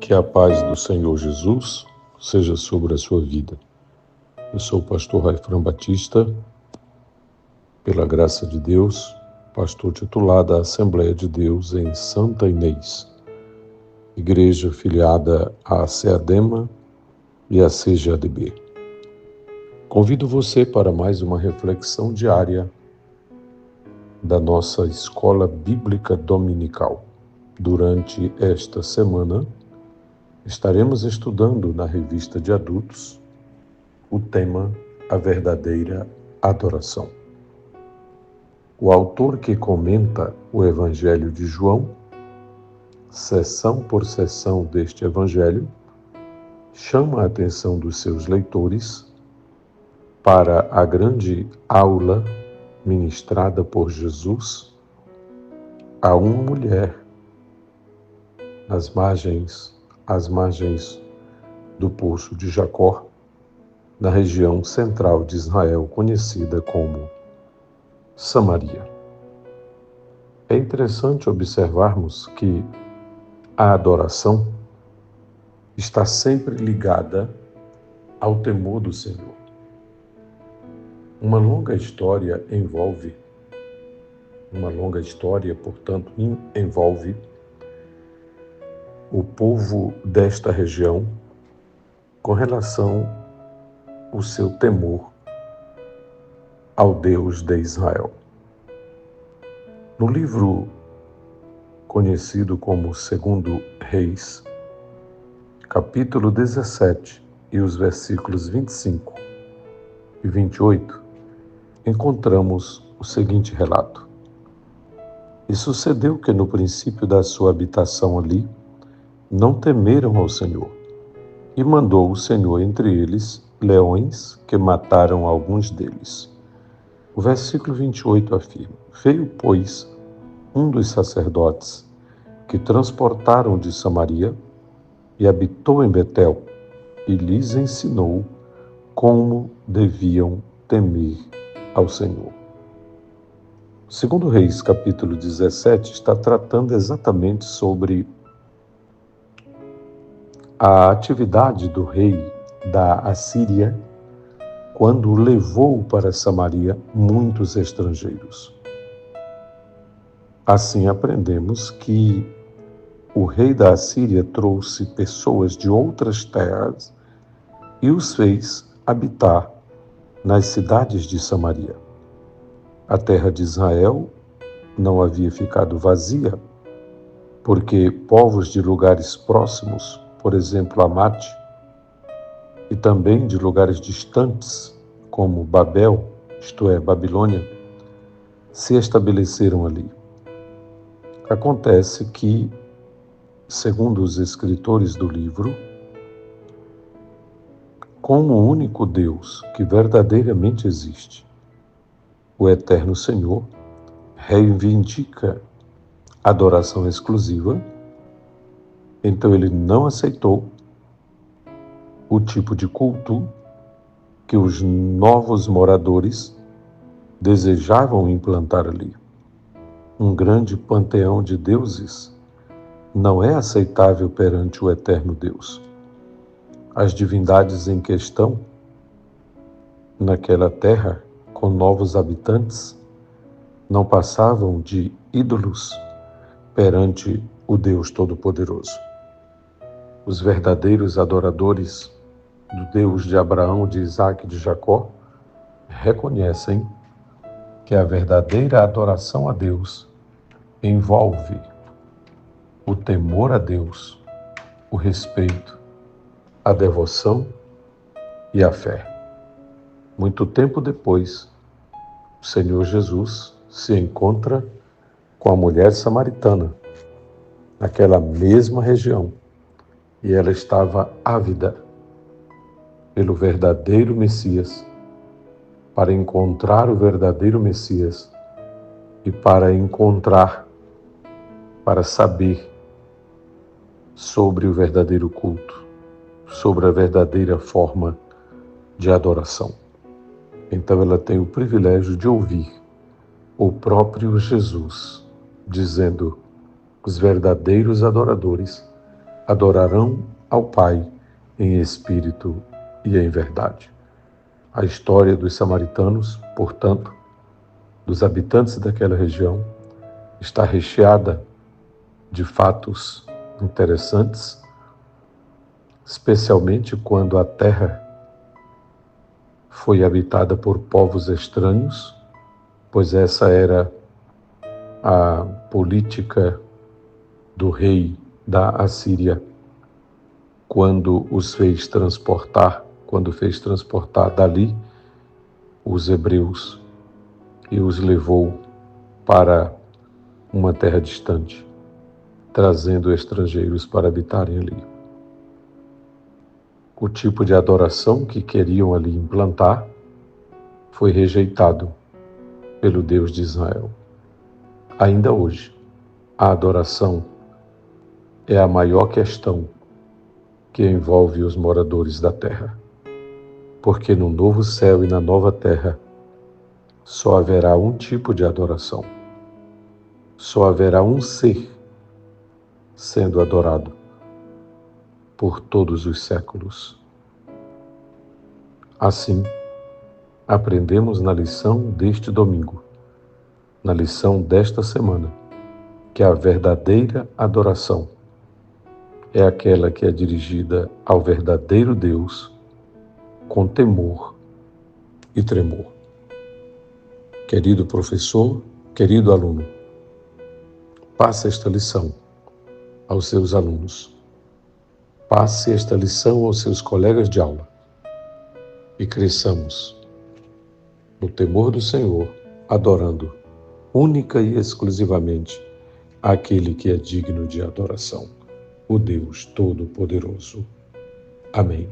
Que a paz do Senhor Jesus seja sobre a sua vida. Eu sou o pastor Raifran Batista, pela graça de Deus, pastor titular da Assembleia de Deus em Santa Inês, igreja filiada à CEADEMA e à CGADB. Convido você para mais uma reflexão diária da nossa Escola Bíblica Dominical. Durante esta semana, estaremos estudando na revista de adultos o tema A Verdadeira Adoração. O autor que comenta o Evangelho de João, seção por seção deste Evangelho, chama a atenção dos seus leitores para a grande aula ministrada por Jesus a uma mulher às margens do Poço de Jacó, na região central de Israel, conhecida como Samaria. É interessante observarmos que a adoração está sempre ligada ao temor do Senhor. Uma longa história, portanto, envolve o povo desta região com relação ao seu temor ao Deus de Israel. No livro conhecido como 2 Reis, capítulo 17 e os versículos 25 e 28, encontramos o seguinte relato. E sucedeu que no princípio da sua habitação ali, não temeram ao Senhor, e mandou o Senhor entre eles leões que mataram alguns deles. O versículo 28 afirma: Veio, pois, um dos sacerdotes que transportaram de Samaria e habitou em Betel, e lhes ensinou como deviam temer ao Senhor. 2 Reis, capítulo 17, está tratando exatamente sobre a atividade do rei da Assíria quando levou para Samaria muitos estrangeiros. Assim aprendemos que o rei da Assíria trouxe pessoas de outras terras e os fez habitar nas cidades de Samaria. A terra de Israel não havia ficado vazia, porque povos de lugares próximos, por exemplo, Amate, e também de lugares distantes, como Babel, isto é, Babilônia, se estabeleceram ali. Acontece que, segundo os escritores do livro, como o único Deus que verdadeiramente existe, o Eterno Senhor reivindica adoração exclusiva, então ele não aceitou o tipo de culto que os novos moradores desejavam implantar ali. Um grande panteão de deuses não é aceitável perante o eterno Deus. As divindades em questão, naquela terra, com novos habitantes, não passavam de ídolos perante o Deus Todo-Poderoso. Os verdadeiros adoradores do Deus de Abraão, de Isaac e de Jacó reconhecem que a verdadeira adoração a Deus envolve o temor a Deus, o respeito, a devoção e a fé. Muito tempo depois, o Senhor Jesus se encontra com a mulher samaritana, naquela mesma região, e ela estava ávida pelo verdadeiro Messias, para encontrar o verdadeiro Messias e para saber sobre o verdadeiro culto, sobre a verdadeira forma de adoração. Então ela tem o privilégio de ouvir o próprio Jesus dizendo: os verdadeiros adoradores adorarão ao Pai em espírito e em verdade. A história dos samaritanos, portanto, dos habitantes daquela região, está recheada de fatos interessantes, especialmente quando a terra foi habitada por povos estranhos, pois essa era a política do rei da Assíria quando fez transportar dali os hebreus e os levou para uma terra distante, trazendo estrangeiros para habitarem ali. O tipo de adoração que queriam ali implantar foi rejeitado pelo Deus de Israel. Ainda hoje, a adoração é a maior questão que envolve os moradores da terra, porque no novo céu e na nova terra só haverá um tipo de adoração, só haverá um ser sendo adorado por todos os séculos. Assim, aprendemos na lição deste domingo, na lição desta semana, que a verdadeira adoração é aquela que é dirigida ao verdadeiro Deus com temor e tremor. Querido professor, querido aluno, passe esta lição aos seus alunos. Passe esta lição aos seus colegas de aula e cresçamos no temor do Senhor, adorando única e exclusivamente aquele que é digno de adoração, o Deus Todo-Poderoso. Amém.